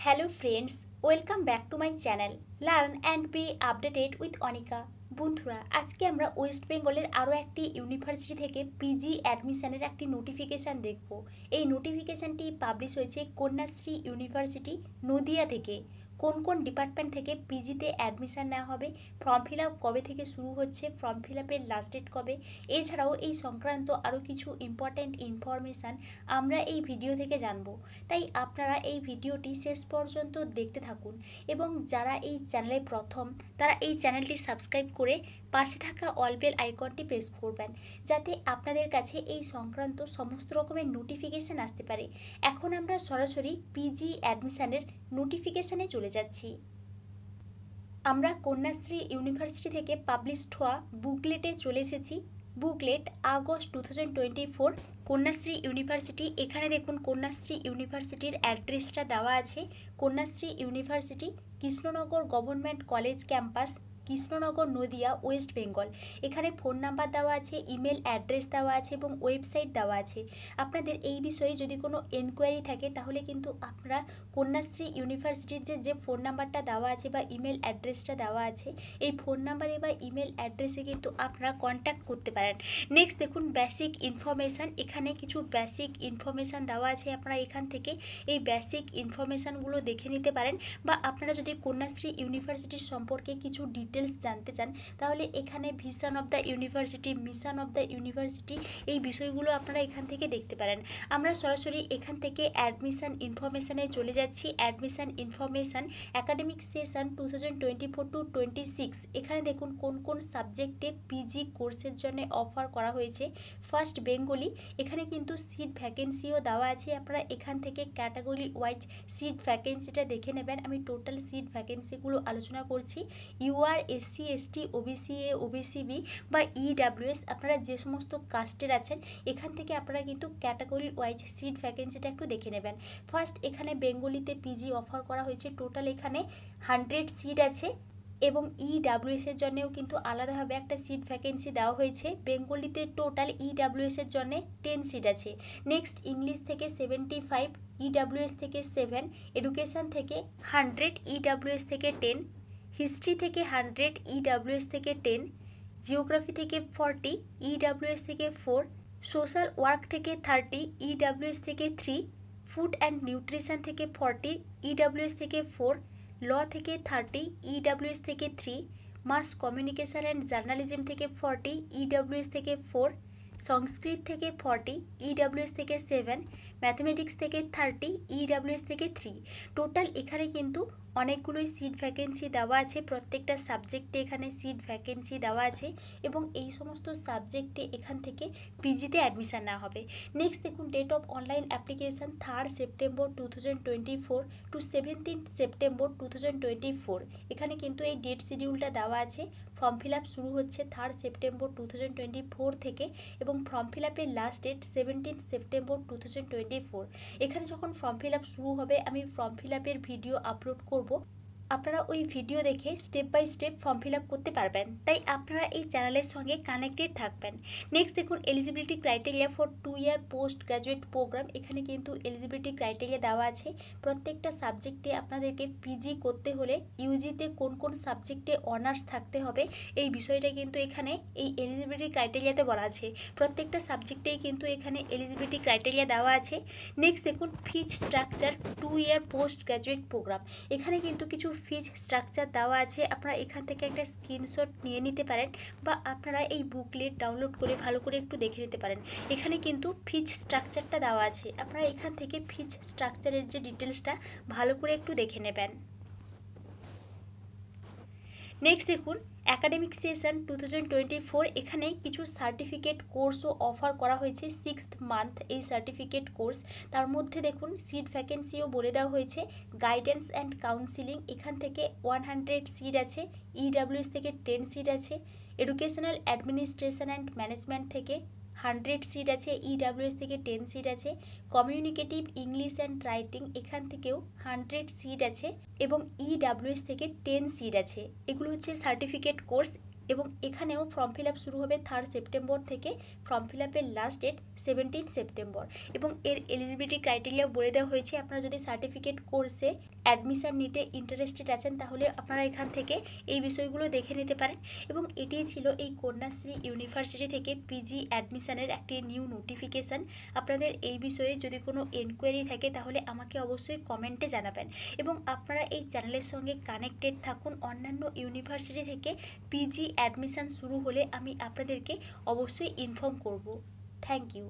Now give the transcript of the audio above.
Hello friends, welcome back to my channel learn and B updated with Anika. বন্ধুরা, আজকে আমরা West বেঙ্গলের আরও একটি ইউনিভার্সিটি থেকে পিজি অ্যাডমিশনের একটি নোটিফিকেশান দেখব। এই নোটিফিকেশানটি পাবলিশ হয়েছে কন্যাশ্রী ইউনিভার্সিটি নদিয়া থেকে। কোন কোন ডিপার্টমেন্ট থেকে পিজিতে অ্যাডমিশান নেওয়া হবে, ফর্ম ফিল আপ কবে থেকে শুরু হচ্ছে, ফর্ম ফিল আপের লাস্ট ডেট কবে, এছাড়াও এই সংক্রান্ত আরও কিছু ইম্পর্ট্যান্ট ইনফরমেশান আমরা এই ভিডিও থেকে জানব। তাই আপনারা এই ভিডিওটি শেষ পর্যন্ত দেখতে থাকুন এবং যারা এই চ্যানেলে প্রথম তারা এই চ্যানেলটি সাবস্ক্রাইব করে পাশে থাকা অল বেল আইকনটি প্রেস করবেন, যাতে আপনাদের কাছে এই সংক্রান্ত সমস্ত রকমের নোটিফিকেশান আসতে পারে। এখন আমরা সরাসরি পিজি অ্যাডমিশানের নোটিফিকেশানে চলে যাচ্ছি। আমরা কন্যাশ্রী ইউনিভার্সিটি থেকে পাবলিশড হওয়া বুকলেটে চলে এসেছি। Booklet August 2024, Kanyashree university. এখানে দেখুন কন্যাশ্রী ইউনিভার্সিটির অ্যাড্রেসটা দেওয়া আছে। Kanyashree university, Krishnanagar government college campus, Krishnanagar, Nadia, West Bengal. এখানে ফোন নাম্বার দেওয়া আছে, ইমেল অ্যাড্রেস দেওয়া আছে এবং ওয়েবসাইট দেওয়া আছে। আপনাদের এই বিষয়ে যদি কোনো এনকোয়ারি থাকে তাহলে কিন্তু আপনারা কন্যাশ্রী ইউনিভার্সিটির যে ফোন নাম্বারটা দেওয়া আছে বা ইমেল অ্যাড্রেসটা দেওয়া আছে, এই ফোন নাম্বারে বা ইমেল অ্যাড্রেসে কিন্তু আপনারা কন্ট্যাক্ট করতে পারেন। নেক্সট দেখুন বেসিক ইনফরমেশান। এখানে কিছু বেসিক ইনফরমেশান দেওয়া আছে, আপনারা এখান থেকে এই বেসিক ইনফরমেশানগুলো দেখে নিতে পারেন। বা আপনারা যদি কন্যাশ্রী ইউনিভার্সিটির সম্পর্কে কিছু ডিটেলস জানতে চান তাহলে এখানে vision of the university, mission of the university, এই বিষয়গুলো আপনারা এখান থেকে দেখতে পারেন। আমরা সরাসরি এখান থেকে অ্যাডমিশান ইনফরমেশানে চলে যাচ্ছি। Admission information, academic session 2024-26। এখানে দেখুন কোন কোন সাবজেক্টে পিজি কোর্সের জন্য অফার করা হয়েছে। ফার্স্ট বেঙ্গলি, এখানে কিন্তু সিট ভ্যাকেন্সিও দেওয়া আছে। আপনারা এখান থেকে ক্যাটাগরি ওয়াইজ সিট ভ্যাকেন্সিটা দেখে নেবেন। আমি টোটাল সিট ভ্যাকেন্সিগুলো আলোচনা করছি। UR, SC, ST, OBC A, OBC B বা ইডাব্লিউএস, আপনারা যে সমস্ত কাস্টের আছেন এখান থেকে আপনারা কিন্তু ক্যাটাগরি ওয়াইজ সিট ভ্যাকেন্সিটা একটু দেখে নেবেন। ফার্স্ট এখানে বেঙ্গলিতে পিজি অফার করা হয়েছে। টোটাল এখানে 100 সিট আছে এবং ইডাব্লিউএস এর জন্যেও কিন্তু আলাদাভাবে একটা সিট ভ্যাকেন্সি দেওয়া হয়েছে। বেঙ্গলিতে টোটাল ইডাব্লিউএস এর জন্যে 10 সিট আছে। নেক্সট ইংলিশ থেকে 75, ইডাব্লিউএস থেকে 7, এডুকেশান থেকে 100, ইডাব্লিউএস থেকে 10, হিস্ট্রি থেকে 100, ইডাব্লিউএস থেকে 10, জিওগ্রাফি থেকে 40, ইডাব্লিউএস থেকে 4, সোশ্যাল ওয়ার্ক থেকে 30, ইডাব্লিউএস থেকে 3, ফুড অ্যান্ড নিউট্রিশন থেকে 40, ইডাব্লিউএস থেকে 4, ল থেকে 30, ইডাব্লিউএস থেকে 3, মাস কমিউনিকেশন অ্যান্ড জার্নালিজম থেকে 40, ইডাব্লিউএস থেকে 4, সংস্কৃত থেকে 40, ইডাব্লিউএস থেকে 7, ম্যাথমেটিক্স থেকে 30, ইডাব্লিউএস থেকে 3। টোটাল এখানে কিন্তু অনেকগুলোই সিট ভ্যাকেন্সি দেওয়া আছে। প্রত্যেকটা সাবজেক্টে এখানে সিট ভ্যাকেন্সি দেওয়া আছে এবং এই সমস্ত সাবজেক্টে এখান থেকে পিজিতে অ্যাডমিশান নেওয়া হবে। নেক্সট দেখুন date of online application 3 September 2024 to 17 September 2024। এখানে কিন্তু এই ডেট শিডিউলটা দেওয়া আছে। ফর্ম ফিল আপ শুরু হচ্ছে 3 সেপ্টেম্বর 2024 থেকে এবং ফর্ম ফিল আপের লাস্ট ডেট 17 সেপ্টেম্বর 2024। এখানে যখন ফর্ম ফিল আপ শুরু হবে আমি ফর্ম ফিল আপের ভিডিও আপলোড করব, আপনারা ওই ভিডিও দেখে step by step form fill up করতে পারবেন। তাই আপনারা এই চ্যানেলের সঙ্গে কানেক্টেড থাকবেন। নেক্সট দেখুন eligibility criteria for 2 year post graduate programme. এখানে কিন্তু এলিজিবিলিটি ক্রাইটেরিয়া দেওয়া আছে। প্রত্যেকটা সাবজেক্টে আপনাদেরকে পিজি করতে হলে ইউজিতে কোন কোন সাবজেক্টে অনার্স থাকতে হবে এই বিষয়টা কিন্তু এখানে এই এলিজিবিলিটি ক্রাইটেরিয়াতে বলা আছে। প্রত্যেকটা সাবজেক্টেই কিন্তু এখানে এলিজিবিলিটি ক্রাইটেরিয়া দেওয়া আছে। নেক্সট দেখুন ফিজ structure 2 year post graduate programme. এখানে কিন্তু কিছু ফিজ স্ট্রাকচার দেওয়া আছে। আপনারা এখান থেকে একটা স্ক্রিনশট নিয়ে নিতে পারেন বা আপনারা এই বুকলেট ডাউনলোড করে ভালো করে একটু দেখে নিতে পারেন। এখানে কিন্তু ফিজ স্ট্রাকচারটা দেওয়া আছে। আপনারা এখান থেকে ফিজ স্ট্রাকচারের যে ডিটেলসটা ভালো করে একটু দেখে নেবেন। নেক্সট দেখুন অ্যাকাডেমিক সেশন 2024। এখানে কিছু সার্টিফিকেট কোর্সও অফার করা হয়েছে 6th মান্থ এই সার্টিফিকেট কোর্স। তার মধ্যে দেখুন সিট ভ্যাকেন্সিও বলে দেওয়া হয়েছে। গাইডেন্স অ্যান্ড কাউন্সিলিং, এখান থেকে 100 সিট আছে, ইডাব্লিউএস থেকে 10 সিট আছে, এডুকেশনাল অ্যাডমিনিস্ট্রেশন অ্যান্ড ম্যানেজমেন্ট থেকে 100 সিট আছে, ইডাব্লিউএস থেকে 10 সিট আছে, কমিউনিকেটিভ ইংলিশ অ্যান্ড রাইটিং এখান থেকেও 100 সিট আছে এবং ইডাব্লিউএস থেকে 10 সিট আছে। এগুলো হচ্ছে সার্টিফিকেট কোর্স। এবং এখানেও ফর্ম ফিল আপ শুরু হবে 3 সেপ্টেম্বর থেকে। ফর্ম ফিল আপের লাস্ট ডেট 17 সেপ্টেম্বর। এবং এর এলিজিবিলিটি ক্রাইটেরিয়া বলে দেওয়া হয়েছে। আপনারা যদি সার্টিফিকেট কোর্সে অ্যাডমিশান নিতে ইন্টারেস্টেড আছেন তাহলে আপনারা এখান থেকে এই বিষয়গুলো দেখে নিতে পারেন। এবং এটিই ছিল এই কন্যাশ্রী ইউনিভার্সিটি থেকে পিজি অ্যাডমিশানের একটি নিউ নোটিফিকেশান। আপনাদের এই বিষয়ে যদি কোনো এনকোয়ারি থাকে তাহলে আমাকে অবশ্যই কমেন্টে জানাবেন। এবং আপনারা এই চ্যানেলের সঙ্গে কানেক্টেড থাকুন। অন্যান্য ইউনিভার্সিটি থেকে পিজি অ্যাডমিশান শুরু হলে আমি আপনাদেরকে অবশ্যই ইনফর্ম করব। Thank you.